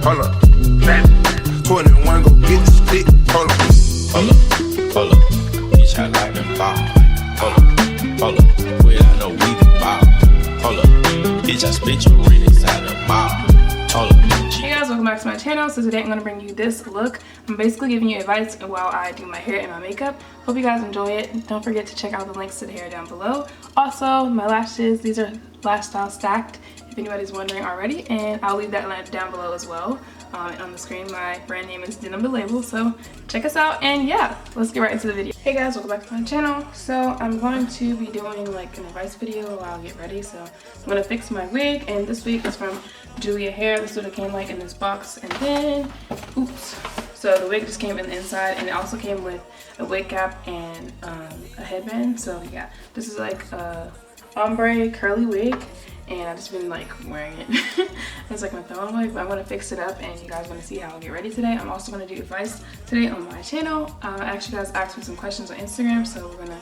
Hold up. 21, go get the stick. Hold up. Hold up. Bitch, I like them ball. Hold up. Well, I know we can ball. Hold up. Bitch, I spit your rent inside the mall. Hold up. Hey guys, welcome back to my channel. So today I'm going to bring you this look. I'm basically giving you advice while I do my hair and my makeup. Hope you guys enjoy it. Don't forget to check out the links to the hair down below. Also, my lashes, these are Lash Style Stacked, if anybody's wondering already, and I'll leave that link down below as well. On the screen, my brand name is Denim Label, so check us out. And yeah, let's get right into the video. Hey guys, welcome back to my channel. So I'm going to be doing like an advice video while I get ready. So I'm going to fix my wig, and this wig is from Julia Hair. This is what it came like in this box, and then oops, so the wig just came in the inside, and it also came with a wig cap and a headband. So yeah, this is like a ombre curly wig, and I've just been like wearing it. It's like my throw-on wig, but I'm gonna fix it up, and you guys want to see how I get ready today. I'm also gonna do advice today on my channel. Actually, you guys asked me some questions on Instagram, so we're gonna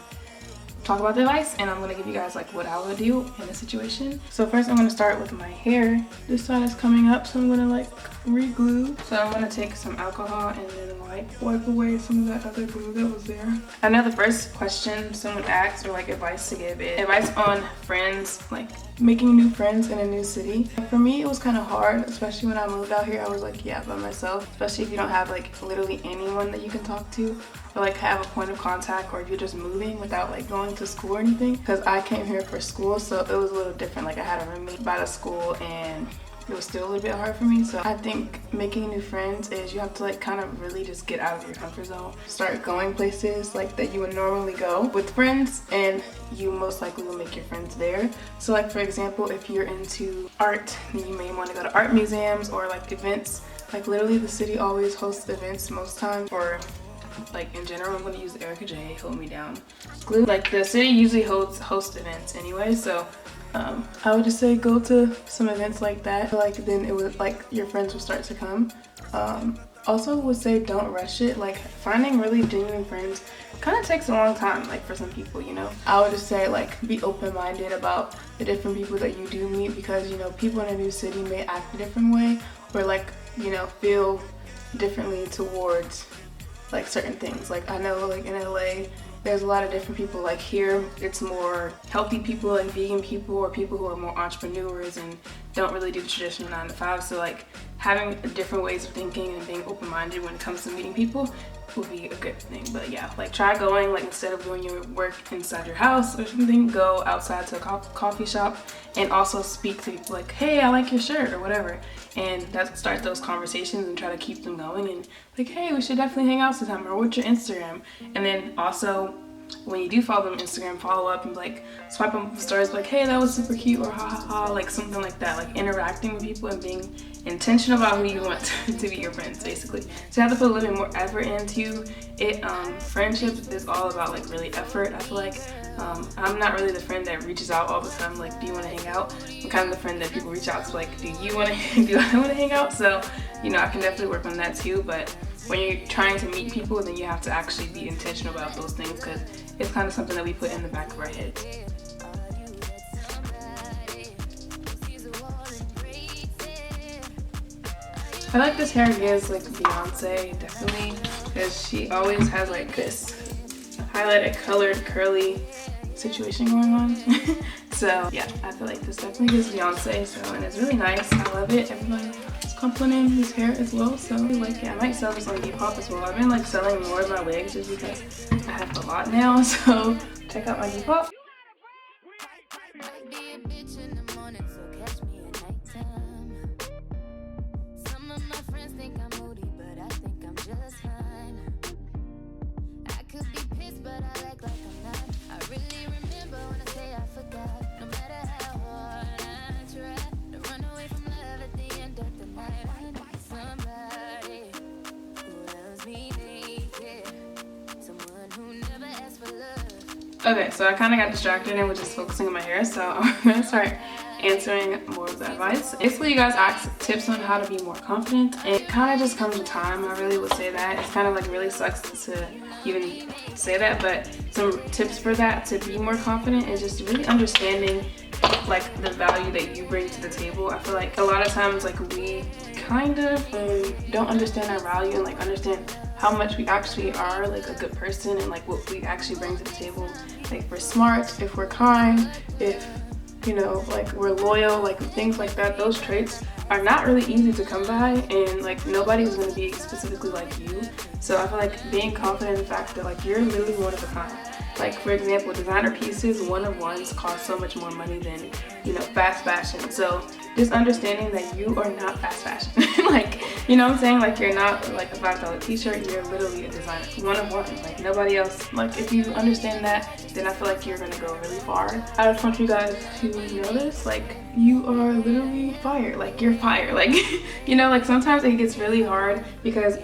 talk about the advice, and I'm gonna give you guys like what I would do in this situation. So first I'm gonna start with my hair. This side is coming up, so I'm gonna like re-glue. So I'm gonna take some alcohol and then like wipe away some of that other glue that was there. I know the first question someone asked, or like advice to give, is advice on friends, like making new friends in a new city. For me, it was kind of hard, especially when I moved out here. I was like, yeah, by myself, especially if you don't have like literally anyone that you can talk to, or like have a point of contact, or if you're just moving without like going to school or anything. Because I came here for school, so it was a little different. Like I had a roommate by the school, and it was still a little bit hard for me. So I think making new friends is you have to like kind of really just get out of your comfort zone, start going places like that you would normally go with friends, and you most likely will make your friends there. So like for example, if you're into art, then you may want to go to art museums or like events. Like literally the city always hosts events most times, or like in general, I'm going to use Erica J, Hold Me Down glue. Like the city usually hosts events anyway, so I would just say go to some events like that. Like then it would like your friends will start to come. Also would say don't rush it. Like finding really genuine friends kind of takes a long time, like for some people, you know. I would just say like be open-minded about the different people that you do meet, because you know people in a new city may act a different way, or like, you know, feel differently towards like certain things. Like I know like in LA there's a lot of different people. Like here it's more healthy people and vegan people, or people who are more entrepreneurs and don't really do the traditional 9 to 5. So like having different ways of thinking and being open-minded when it comes to meeting people will be a good thing. But yeah, like try going, like instead of doing your work inside your house or something, go outside to a coffee shop and also speak to people like, hey, I like your shirt or whatever, and that's start those conversations and try to keep them going, and like, hey, we should definitely hang out sometime, or what's your Instagram? And then also when you do follow them on Instagram, follow up and like swipe on stories like, hey, that was super cute, or ha ha ha, like something like that. Like interacting with people and being intentional about who you want to be your friends, basically. So you have to put a little bit more effort into it. Friendship is all about like really effort. I feel like I'm not really the friend that reaches out all the time like, do you want to hang out? I'm kind of the friend that people reach out to like, do I want to hang out? So you know, I can definitely work on that too. But when you're trying to meet people, then you have to actually be intentional about those things, because it's kind of something that we put in the back of our head. I like this hair gives like Beyonce, definitely, because she always has like this highlighted, colored, curly situation going on. So yeah, I feel like this definitely gives Beyonce. So, and it's really nice. I love it. Everybody is complimenting his hair as well. So like, yeah, I might sell this on Depop as well. I've been like selling more of my wigs just because I have a lot now. So check out my Depop. Okay, so I kind of got distracted and was just focusing on my hair, so I'm going to start answering more of the advice. Basically, you guys asked tips on how to be more confident, and it kind of just comes with time. I really would say that. It's kind of like really sucks to even say that, but some tips for that to be more confident is just really understanding like the value that you bring to the table. I feel like a lot of times like we kind of don't understand our value and like understand how much we actually are like a good person and like what we actually bring to the table. Like if we're smart, if we're kind, if you know, like we're loyal, like things like that. Those traits are not really easy to come by, and like nobody's gonna be specifically like you. So I feel like being confident in the fact that like you're literally one of a kind. Like for example, designer pieces, one-of-ones cost so much more money than, you know, fast fashion. So just understanding that you are not fast fashion. Like, you know what I'm saying? Like you're not like a $5 t-shirt, you're literally a designer. One-of-one, like nobody else. Like if you understand that, then I feel like you're gonna go really far. I just want you guys to know this, like you are literally fire. Like you're fire. Like, you know, like sometimes it gets really hard because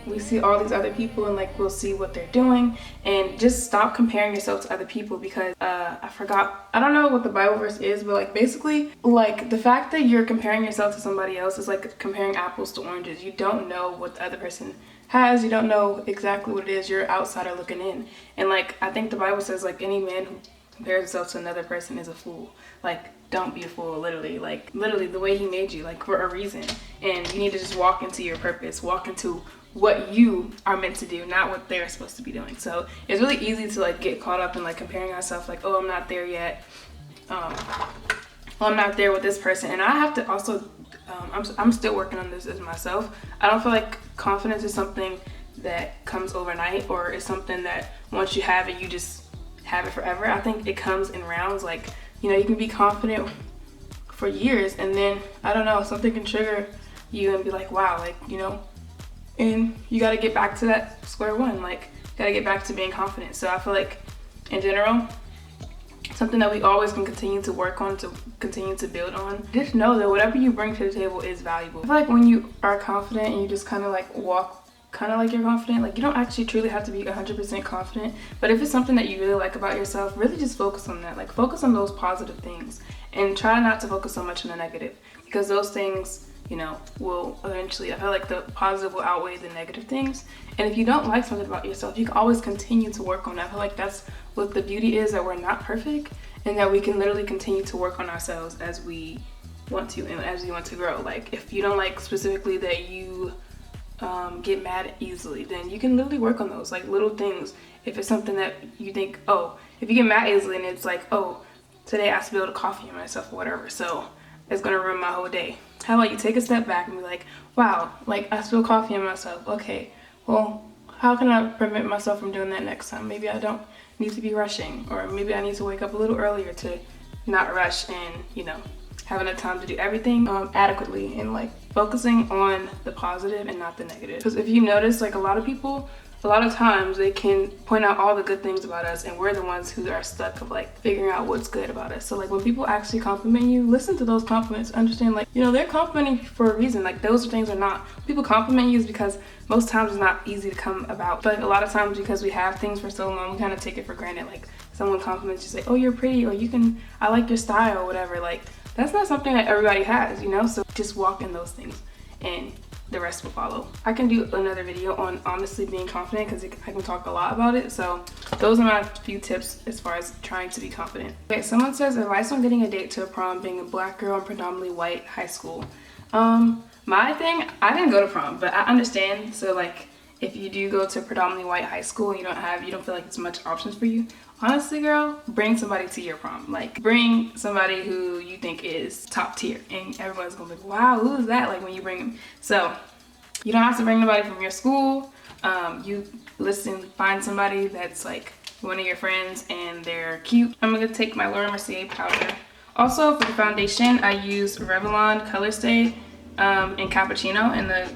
we see all these other people and like we'll see what they're doing, and just stop comparing yourself to other people because I don't know what the Bible verse is, but like basically like the fact that you're comparing yourself to somebody else is like comparing apples to oranges. You don't know what the other person has, you don't know exactly what it is. You're outsider looking in, and like I think the Bible says like any man who compares himself to another person is a fool. Like don't be a fool, literally. Like literally the way he made you, like for a reason, and you need to just walk into your purpose, walk into what you are meant to do, not what they're supposed to be doing. So it's really easy to like get caught up in like comparing ourselves, like, oh, I'm not there yet, well, I'm not there with this person. And I have to also I'm still working on this as myself. I don't feel like confidence is something that comes overnight, or is something that once you have it you just have it forever. I think it comes in rounds. Like, you know, you can be confident for years and then I don't know, something can trigger you and be like, wow, like, you know, and you got to get back to that square one. Like, got to get back to being confident. So I feel like in general, something that we always can continue to work on, to continue to build on. Just know that whatever you bring to the table is valuable. I feel like when you are confident and you just kind of like walk kind of like you're confident, like you don't actually truly have to be 100% confident, but if it's something that you really like about yourself, really just focus on that. Like focus on those positive things and try not to focus so much on the negative, because those things, you know, will eventually, I feel like the positive will outweigh the negative things. And if you don't like something about yourself, you can always continue to work on that. I feel like that's what the beauty is, that we're not perfect and that we can literally continue to work on ourselves as we want to and as we want to grow. Like if you don't like specifically that you get mad easily, then you can literally work on those like little things. If it's something that you think, oh, if you get mad easily and it's like, oh, today I spilled coffee on myself or whatever, so it's gonna ruin my whole day. How about you take a step back and be like, wow, like I spilled coffee on myself. Okay, well, how can I prevent myself from doing that next time? Maybe I don't need to be rushing, or maybe I need to wake up a little earlier to not rush and, you know, have enough time to do everything adequately, and like focusing on the positive and not the negative. Because if you notice, like a lot of times they can point out all the good things about us and we're the ones who are stuck of like figuring out what's good about us. So like when people actually compliment you, listen to those compliments, understand like, you know, they're complimenting you for a reason. Like those things are not, people compliment you is because most times it's not easy to come about. But like a lot of times because we have things for so long, we kind of take it for granted. Like someone compliments you, say, oh, you're pretty, or I like your style or whatever. Like that's not something that everybody has, you know? So just walk in those things and the rest will follow. I can do another video on honestly being confident because I can talk a lot about it. So those are my few tips as far as trying to be confident. Okay, someone says advice on getting a date to a prom being a black girl in predominantly white high school. My thing, I didn't go to prom, but I understand. So like if you do go to a predominantly white high school and you don't feel like it's much options for you, honestly, girl, bring somebody to your prom. Like bring somebody who you think is top tier and everyone's gonna be like, wow, who is that? Like when you bring them. So you don't have to bring nobody from your school. Find somebody that's like one of your friends and they're cute. I'm gonna take my Laura Mercier powder. Also for the foundation, I use Revlon Color Stay in Cappuccino in the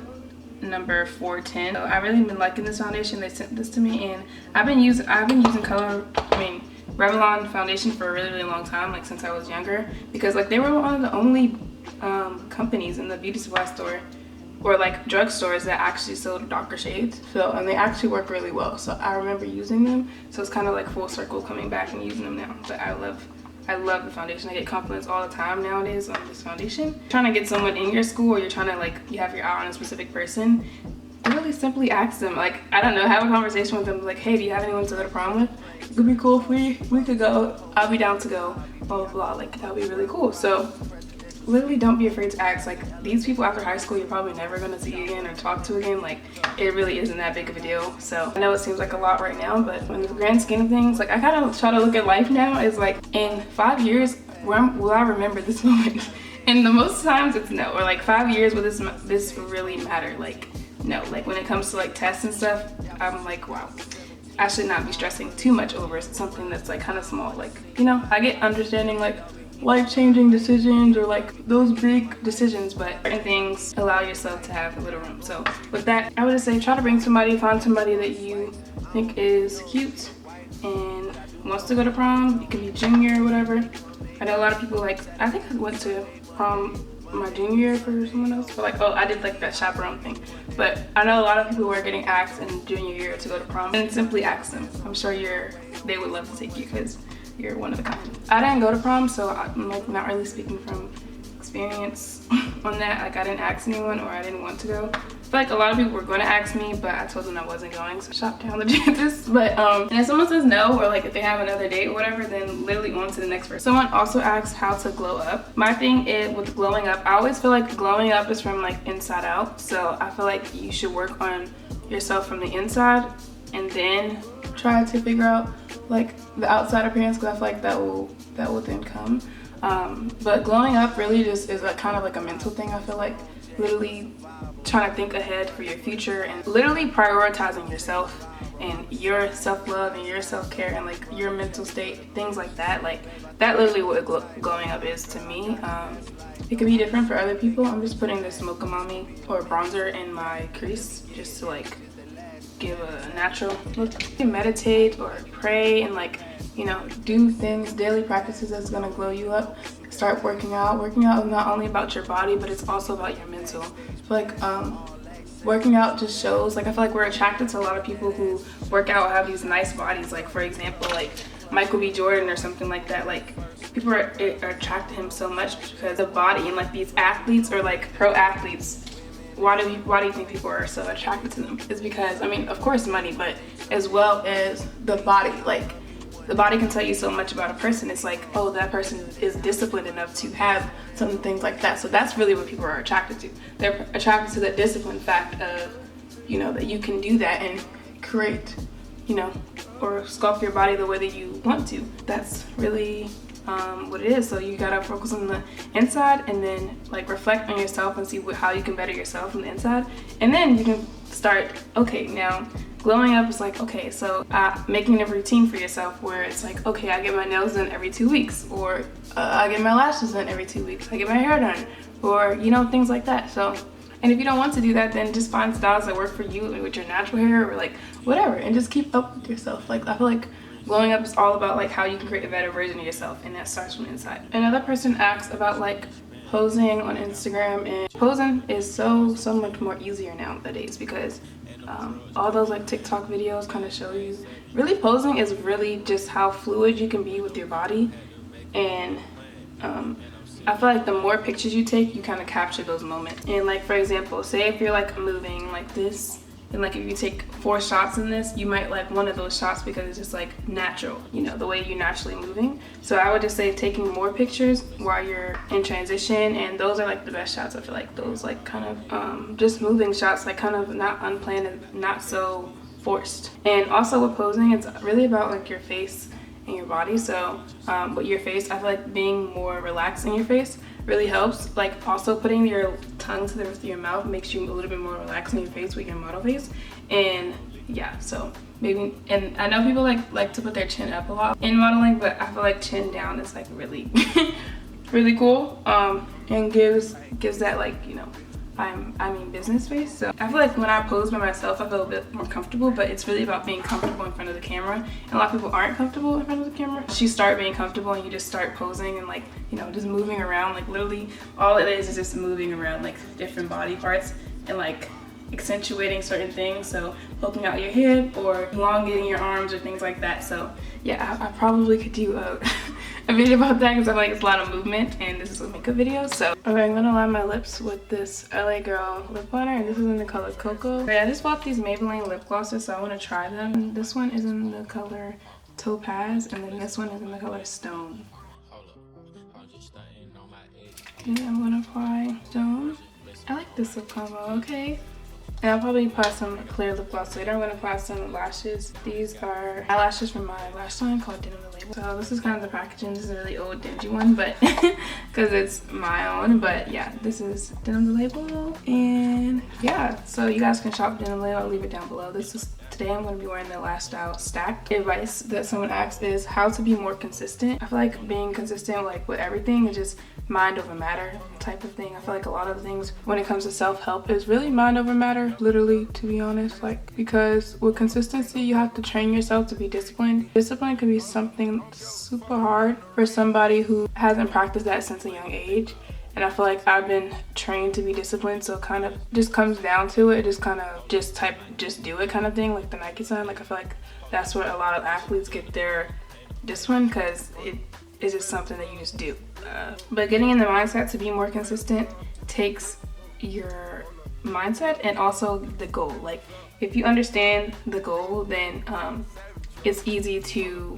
number 410. So I've really been liking this foundation. They sent this to me and I've been using Revlon foundation for a really, really long time, like since I was younger, because like they were one of the only companies in the beauty supply store or like drugstores that actually sold darker shades. So, and they actually work really well. So I remember using them. So it's kind of like full circle coming back and using them now. But I love the foundation. I get compliments all the time nowadays on this foundation. Trying to get someone in your school, or you're trying to like, you have your eye on a specific person, really simply ask them, like, I don't know, have a conversation with them, like, hey, do you have anyone to go to prom with? It could be cool if we could go. I'll be down to go, blah, blah, blah. Like, that would be really cool. So literally don't be afraid to ask. Like, these people after high school you're probably never going to see again or talk to again. Like, it really isn't that big of a deal. So I know it seems like a lot right now, but in the grand scheme of things, like, I kind of try to look at life now as like, in 5 years will I remember this moment? And the most times it's no. Or like, 5 years, will this really matter? Like, no. Like, when it comes to like tests and stuff, I'm like, wow, I should not be stressing too much over something that's like kind of small. Like, you know, I get understanding like life-changing decisions or like those big decisions, but certain things allow yourself to have a little room. So with that, I would just say try to bring somebody, find somebody that you think is cute and wants to go to prom. It can be junior or whatever. I know a lot of people, like, I think I went to prom my junior year for someone else, but like, oh, I did like that chaperone thing. But I know a lot of people who are getting asked in junior year to go to prom, and simply ask them. I'm sure they would love to take you because you're one of a kind. I didn't go to prom, so I'm like not really speaking from experience on that. Like, I didn't ask anyone, or I didn't want to go. I feel like a lot of people were going to ask me, but I told them I wasn't going, so shop down the chances. But and if someone says no, or like if they have another date or whatever, then literally on to the next person. Someone also asked how to glow up. My thing is with glowing up, I always feel like glowing up is from like inside out. So I feel like you should work on yourself from the inside and then try to figure out like the outside appearance, because I feel like that will then come. But glowing up really just is a kind of like a mental thing. I feel like literally trying to think ahead for your future and literally prioritizing yourself and your self-love and your self-care and like your mental state, things like that. Like, that literally what glowing up is to me. It could be different for other people. I'm just putting this Mocha Mommy or bronzer in my crease just to like give a natural look. You can meditate or pray and like, you know, do things, daily practices that's gonna glow you up. Start working out. Working out is not only about your body, but it's also about your mental. I feel like working out just shows, like, I feel like we're attracted to a lot of people who work out, have these nice bodies. Like, for example, like Michael B. Jordan or something like that. Like, people are attracted to him so much because of body, and like these athletes or like pro athletes. Why do you think people are so attracted to them? It's because, I mean, of course money, but as well as the body. Like, the body can tell you so much about a person. It's like, oh, that person is disciplined enough to have some things like that. So that's really what people are attracted to. They're attracted to the disciplined fact of, you know, that you can do that and create, you know, or sculpt your body the way that you want to. That's really what it is. So you gotta focus on the inside and then like reflect on yourself and see how you can better yourself from the inside. And then you can start, okay, now glowing up is like, okay, so making a routine for yourself where it's like, okay, I get my nails done every 2 weeks, or I get my lashes done every 2 weeks, I get my hair done, or, you know, things like that. So, and if you don't want to do that, then just find styles that work for you with your natural hair or like whatever, and just keep up with yourself. Like, I feel like glowing up is all about like how you can create a better version of yourself, and that starts from inside. Another person asked about like posing on Instagram, and posing is so much more easier nowadays because all those like TikTok videos kind of show you really posing is really just how fluid you can be with your body. And I feel like the more pictures you take, you kind of capture those moments. And like, for example, say if you're like moving like this, and like if you take 4 shots in this, you might like one of those shots because it's just like natural, you know, the way you're naturally moving. So I would just say taking more pictures while you're in transition, and those are like the best shots. I feel like those like kind of just moving shots, like kind of not unplanned and not so forced. And also with posing, it's really about like your face and your body. So with your face, I feel like being more relaxed in your face really helps. Like, also putting your tongue to the roof of your mouth makes you a little bit more relaxed in your face with your model face. And yeah, so maybe, and I know people like to put their chin up a lot in modeling, but I feel like chin down is like really really cool, and gives that, like, you know, I mean business face. So I feel like when I pose by myself, I feel a bit more comfortable, but it's really about being comfortable in front of the camera. And a lot of people aren't comfortable in front of the camera. You start being comfortable and you just start posing and like, you know, just moving around. Like, literally all it is just moving around like different body parts and like accentuating certain things. So poking out your hip or elongating your arms or things like that. So yeah, I probably could do a video about that because I feel like it's a lot of movement, and this is a makeup video. So okay, I'm gonna line my lips with this LA Girl lip liner, and this is in the color Cocoa. Okay, I just bought these Maybelline lip glosses, so I want to try them. And this one is in the color Topaz, and then this one is in the color Stone. And I'm gonna apply stones. I like this lip combo, okay. And I'll probably apply some clear lip gloss later. I'm gonna apply some lashes. These are eyelashes from my lash line called Denim the Label. So this is kind of the packaging. This is a really old dingy one, but because it's my own. But yeah, this is Denim the Label. And yeah, so you guys can shop Denim the Label. I'll leave it down below. Today I'm going to be wearing the Lash Style Stacked. Advice that someone asked is how to be more consistent. I feel like being consistent like with everything is just mind over matter type of thing. I feel like a lot of things when it comes to self-help is really mind over matter, literally, to be honest. Like, because with consistency you have to train yourself to be disciplined. Discipline can be something super hard for somebody who hasn't practiced that since a young age. And I feel like I've been trained to be disciplined, so it kind of just comes down to it. Just kind of just do it kind of thing, like the Nike sign. Like, I feel like that's what a lot of athletes get their discipline, because it is just something that you just do. But getting in the mindset to be more consistent takes your mindset and also the goal. Like, if you understand the goal, then it's easy to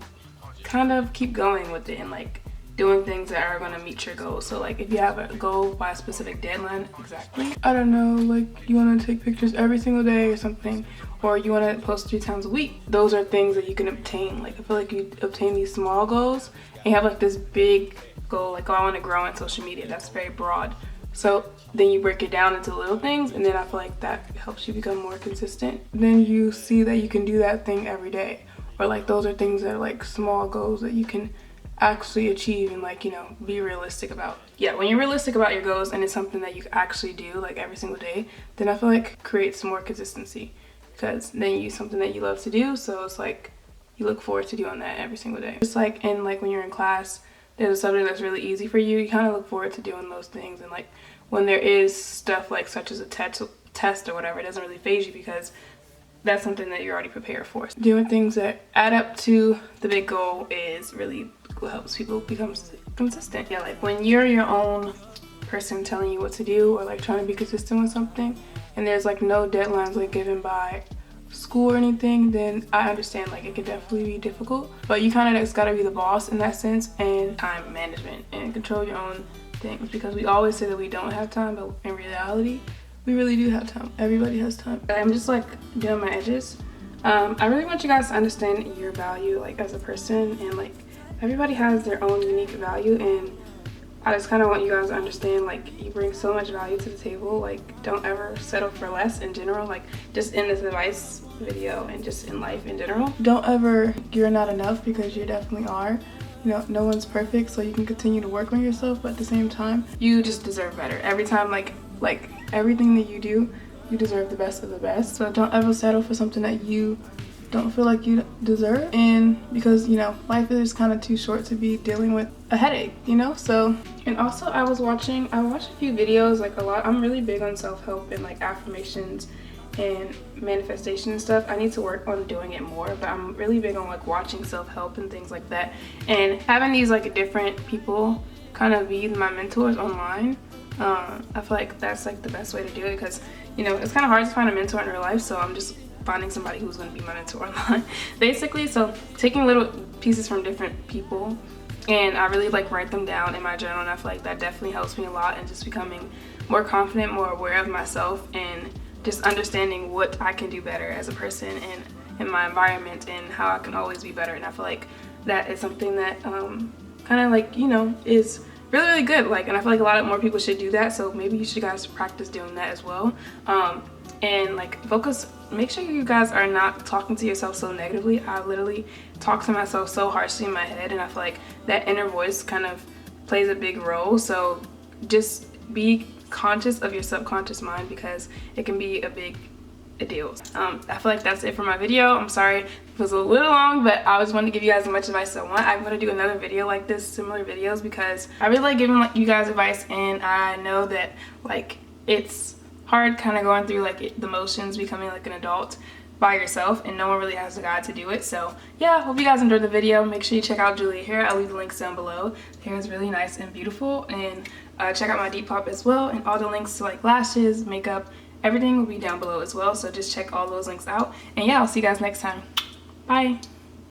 kind of keep going with it and like doing things that are going to meet your goals. So like if you have a goal by a specific deadline, exactly, I don't know, like you want to take pictures every single day or something, or you want to post 3 times a week, those are things that you can obtain. Like, I feel like you obtain these small goals and you have like this big goal, like, oh, I want to grow in social media. That's very broad. So then you break it down into little things, and then I feel like that helps you become more consistent. Then you see that you can do that thing every day, or like those are things that are like small goals that you can actually achieve and, like, you know, be realistic about. Yeah, when you're realistic about your goals and it's something that you actually do like every single day, then I feel like it creates more consistency, because then you use something that you love to do, so it's like you look forward to doing that every single day. Just like in, like, when you're in class, there's a subject that's really easy for you, you kind of look forward to doing those things. And like when there is stuff like such as a test or whatever, it doesn't really faze you because that's something that you're already prepared for. Doing things that add up to the big goal is really what helps people become consistent. Yeah, like when you're your own person telling you what to do, or like trying to be consistent with something, and there's like no deadlines like given by school or anything, then I understand like it could definitely be difficult. But you kind of just gotta be the boss in that sense, and time management and control your own things, because we always say that we don't have time, but in reality we really do have time. Everybody has time. I'm just like doing my edges. I really want you guys to understand your value like as a person, and like everybody has their own unique value, and I just kind of want you guys to understand like you bring so much value to the table. Like, don't ever settle for less in general, like just in this advice video and just in life in general. Don't ever you're not enough, because you definitely are. You know, no one's perfect, so you can continue to work on yourself, but at the same time you just deserve better. Every time, like everything that you do, you deserve the best of the best. So don't ever settle for something that you don't feel like you deserve, and because, you know, life is kind of too short to be dealing with a headache, you know. So, and also I watched a few videos, like a lot. I'm really big on self-help and like affirmations and manifestation and stuff. I need to work on doing it more, but I'm really big on like watching self-help and things like that, and having these like different people kind of be my mentors online. I feel like that's like the best way to do it, because, you know, it's kind of hard to find a mentor in real life, so I'm just finding somebody who's going to be my mentor online basically. So taking little pieces from different people, and I really like write them down in my journal, and I feel like that definitely helps me a lot, and just becoming more confident, more aware of myself, and just understanding what I can do better as a person and in my environment, and how I can always be better. And I feel like that is something that kind of like, you know, is really good. Like, and I feel like a lot more people should do that, so maybe you should guys practice doing that as well. And like make sure you guys are not talking to yourself so negatively. I literally talk to myself so harshly in my head, and I feel like that inner voice kind of plays a big role. So just be conscious of your subconscious mind, because it can be a big deal. I feel like that's it for my video. I'm sorry it was a little long, but I just wanted to give you guys as much advice as I want. I'm going to do another video like this, similar videos, because I really like giving like you guys advice, and I know that like it's hard kind of going through like the motions, becoming like an adult by yourself, and no one really has the guide to do it. So yeah, hope you guys enjoyed the video. Make sure you check out Julia hair. I'll leave the links down below. The hair is really nice and beautiful, and check out my Depop as well, and all the links to like lashes, makeup, everything will be down below as well. So just check all those links out, and yeah, I'll see you guys next time. Bye.